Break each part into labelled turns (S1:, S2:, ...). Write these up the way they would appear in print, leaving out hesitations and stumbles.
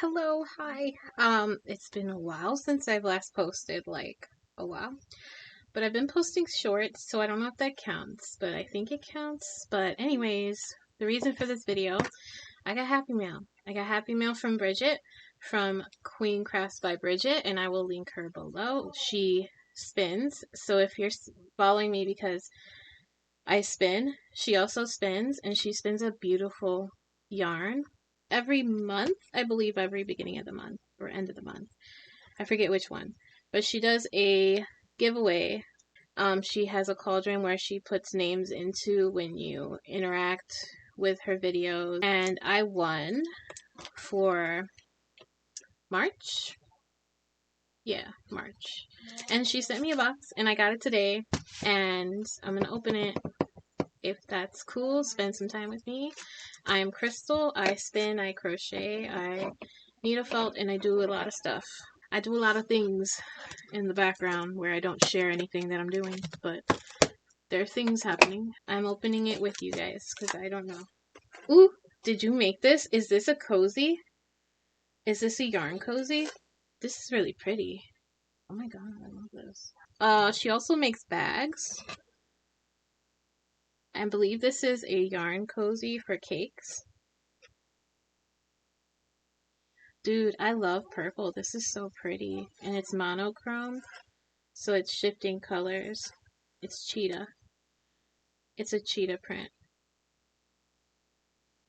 S1: Hello, hi. It's been a while since I've last posted, like a while. But I've been posting shorts, so I don't know if that counts, but I think it counts. But anyways, the reason for this video, I got happy mail. I got happy mail from Bridget from Queenscraftsbybridget, and I will link her below. She spins, so if you're following me because I spin, she also spins, and she spins a beautiful yarn every month, I believe every beginning of the month or end of the month. I forget which one. But she does a giveaway. She has a cauldron where she puts names into when you interact with her videos. And I won for March. Yeah, March. And she sent me a box and I got it today. And I'm going to open it. If that's cool, spend some time with me. I am Crystal. I spin, I crochet, I need a felt, and I do a lot of stuff. I do a lot of things in the background where I don't share anything that I'm doing, but there are things happening. I'm opening it with you guys because I don't know. Ooh, did you make this? Is this a cozy? Is this a yarn cozy? This is really pretty. Oh my god, I love this. She also makes bags. I believe this is a yarn cozy for cakes. Dude, I love purple. This is so pretty. And it's monochrome, so it's shifting colors. It's cheetah. It's a cheetah print.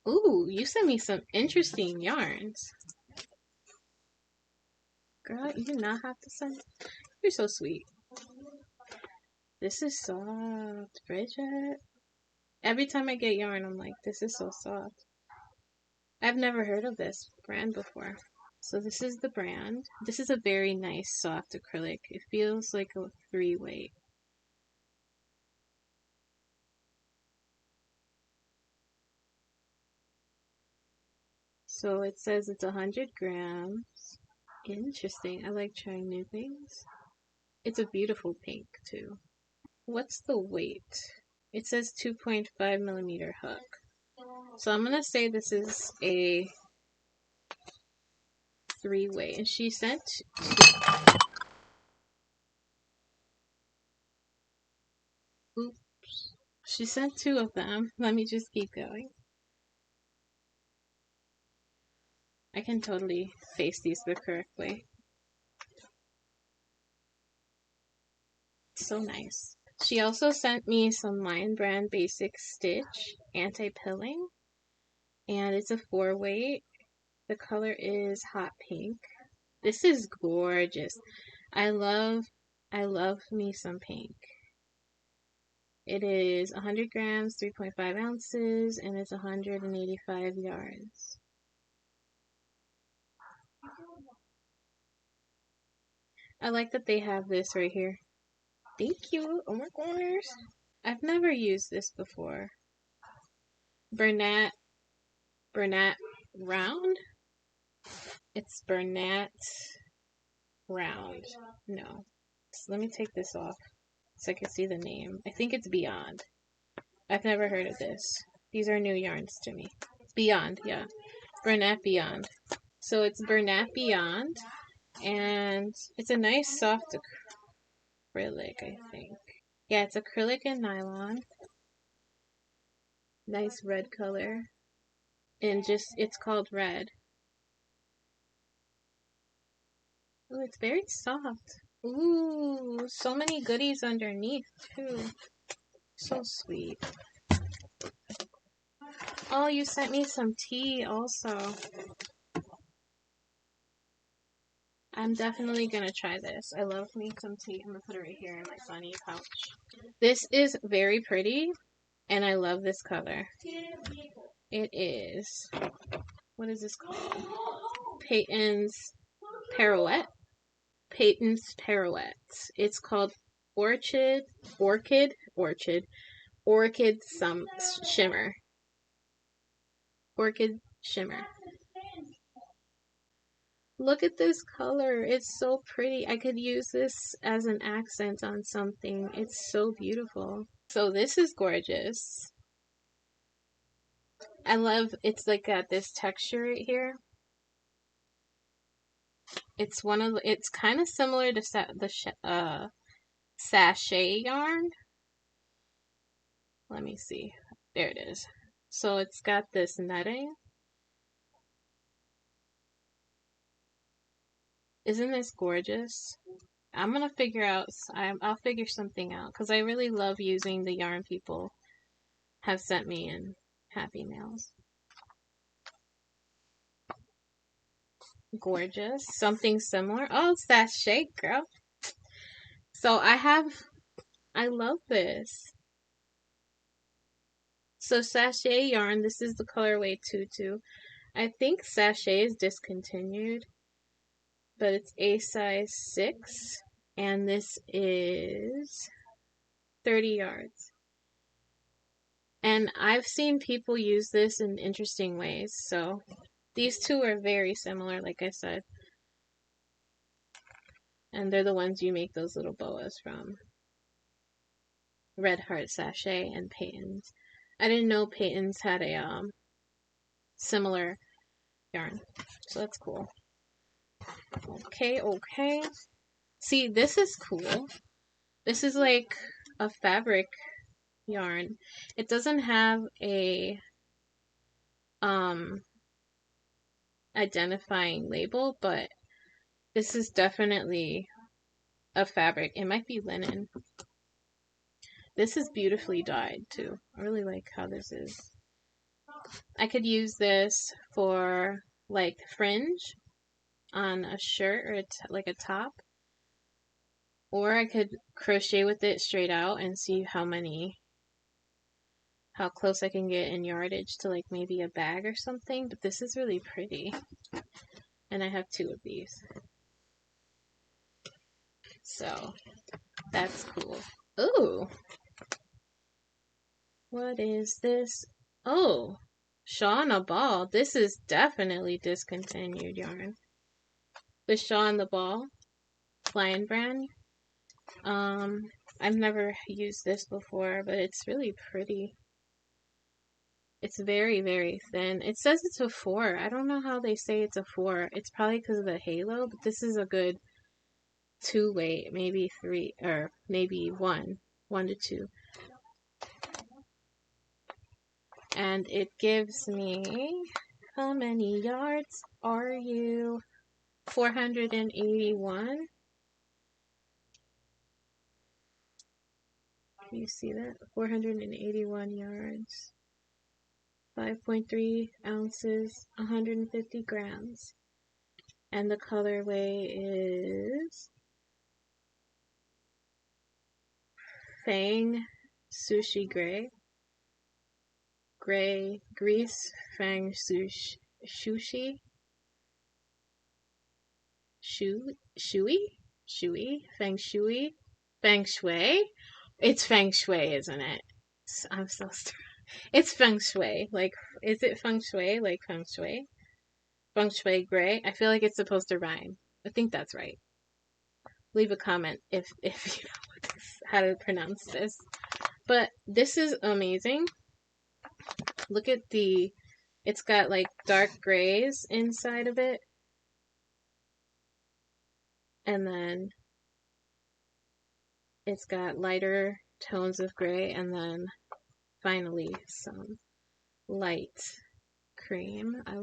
S1: Ooh, you sent me some interesting yarns. Girl, you did not have to send. You're so sweet. This is soft, Bridget. Every time I get yarn, I'm like, this is so soft. I've never heard of this brand before. So this is the brand. This is a very nice soft acrylic. It feels like a 3-weight. So it says it's 100 grams. Interesting. I like trying new things. It's a beautiful pink too. What's the weight? It says 2.5 millimeter hook. So I'm gonna say this is a 3-weight. And she sent oops. She sent 2 of them. Let me just keep going. I can totally face these the correct way. So nice. She also sent me some Lion Brand Basic Stitch anti-pilling. And it's a 4-weight. The color is hot pink. This is gorgeous. I love me some pink. It is 100 grams, 3.5 ounces, and it's 185 yards. I like that they have this right here. Thank you. Oh my goodness. I've never used this before. Bernat round? It's Bernat round. No. So let me take this off so I can see the name. I think it's Beyond. I've never heard of this. These are new yarns to me. Beyond, yeah. Bernat Beyond. So it's Bernat Beyond, and it's a nice soft acrylic, I think. Yeah, it's acrylic and nylon. Nice red color. And it's called Red. Oh, it's very soft. Ooh, so many goodies underneath, too. So sweet. Oh, you sent me some tea also. I'm definitely gonna try this. I love me some tea. I'm gonna put it right here in my funny pouch. This is very pretty, and I love this color. It is, what is this called? Peyton's Pirouette. Peyton's Pirouette. It's called Orchid some Shimmer. Orchid Shimmer. Look at this color. It's so pretty. I could use this as an accent on something. It's so beautiful. So this is gorgeous. I love, it's like got this texture right here. It's it's kind of similar to sachet yarn. Let me see. There it is. So it's got this netting. Isn't this gorgeous? I'm gonna figure out, I'll figure something out because I really love using the yarn people have sent me in Happy Mails. Gorgeous. Something similar. Oh, it's that shake, girl. So I love this. So sachet yarn, this is the colorway Tutu. I think sachet is discontinued, but it's a size 6, and this is 30 yards. And I've seen people use this in interesting ways, so these two are very similar, like I said. And they're the ones you make those little boas from. Red Heart Sachet and Peyton's. I didn't know Peyton's had a similar yarn, so that's cool. Okay, okay. See, this is cool. This is like a fabric yarn. It doesn't have a identifying label, but this is definitely a fabric. It might be linen. This is beautifully dyed too. I really like how this is. I could use this for like fringe on a shirt or like a top, or I could crochet with it straight out and see how close I can get in yardage to like maybe a bag or something. But this is really pretty, and I have 2 of these, so that's cool. Ooh, what is this? Oh, Shaw and the Ball. This is definitely discontinued yarn. The Shaw and the Ball Lion brand. I've never used this before, but it's really pretty. It's very, very thin. It says it's a 4. I don't know how they say it's a 4. It's probably because of the halo, but this is a good 2 weight, maybe 3, or maybe 1 to 2. And it gives me, how many yards are you? 481. Can you see that? 481 yards. 5.3 ounces, 150 grams. And the colorway is Fang Sushi Gray. Gray Grease Fang Sushi. Shui? Feng Shui? Feng Shui? It's Feng Shui, isn't it? I'm so stressed. It's Feng Shui. Like, is it Feng Shui? Like Feng Shui? Feng Shui Gray? I feel like it's supposed to rhyme. I think that's right. Leave a comment if you know how to pronounce this. But this is amazing. Look at it's got like dark grays inside of it. And then it's got lighter tones of gray, and then finally some light cream. I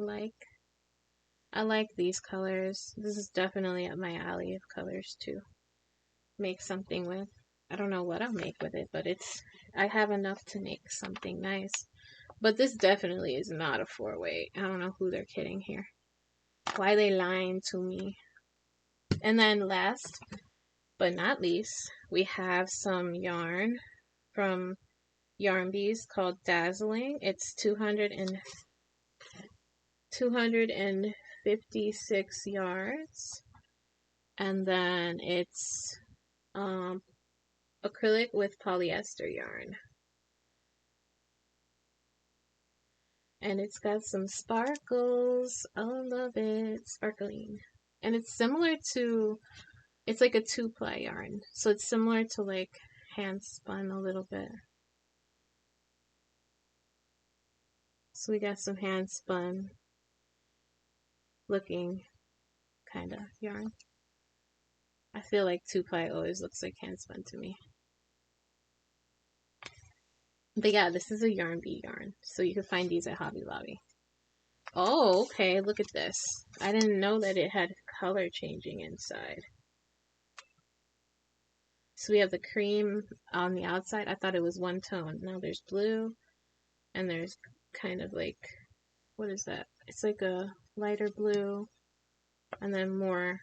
S1: like these colors. This is definitely up my alley of colors to make something with. I don't know what I'll make with it, but I have enough to make something nice. But this definitely is not a 4-weight. I don't know who they're kidding here. Why they lying to me? And then last but not least, we have some yarn from Yarn Bees called Dazzling. It's 256 yards. And then it's acrylic with polyester yarn. And it's got some sparkles. I love it. Sparkling. And it's similar to, it's like a 2-ply yarn. So it's similar to like hand spun a little bit. So we got some hand spun looking kind of yarn. I feel like 2-ply always looks like handspun to me. But yeah, this is a yarn bee yarn. So you can find these at Hobby Lobby. Oh, okay, look at this. I didn't know that it had color changing inside. So we have the cream on the outside. I thought it was one tone. Now there's blue, and there's kind of like, what is that? It's like a lighter blue, and then more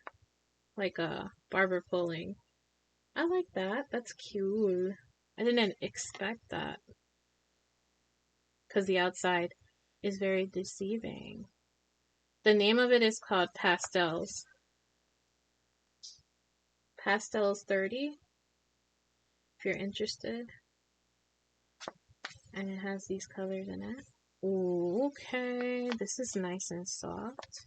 S1: like a barber pulling. I like that. That's cute. I didn't expect that because the outside is very deceiving. The name of it is called Pastels. Pastels 30, if you're interested. And it has these colors in it. Ooh, okay. This is nice and soft.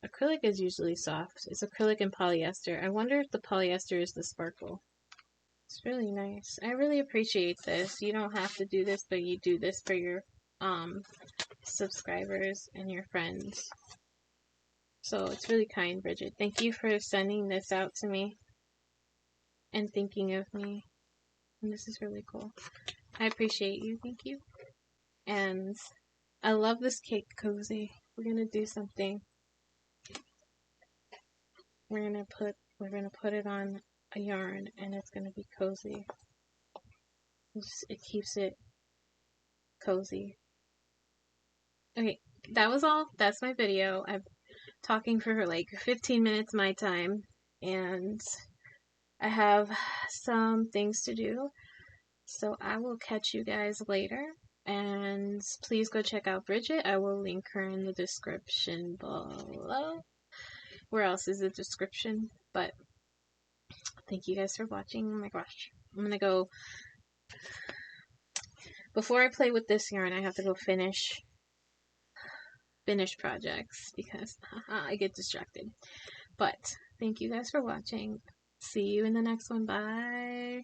S1: Acrylic is usually soft. It's acrylic and polyester. I wonder if the polyester is the sparkle. It's really nice. I really appreciate this. You don't have to do this, but you do this for your subscribers and your friends. So it's really kind, Bridget. Thank you for sending this out to me and thinking of me. And this is really cool. I appreciate you. Thank you. And I love this cake cozy. We're gonna do something. We're gonna put it on a yarn, and it's gonna be cozy. It keeps it cozy. Okay, that was all. That's my video. I'm talking for like 15 minutes my time, and I have some things to do. So I will catch you guys later. And please go check out Bridget. I will link her in the description below. Where else is the description? But thank you guys for watching. Oh my gosh. I'm gonna go. Before I play with this yarn, I have to go finish projects because I get distracted. But thank you guys for watching. See you in the next one. Bye.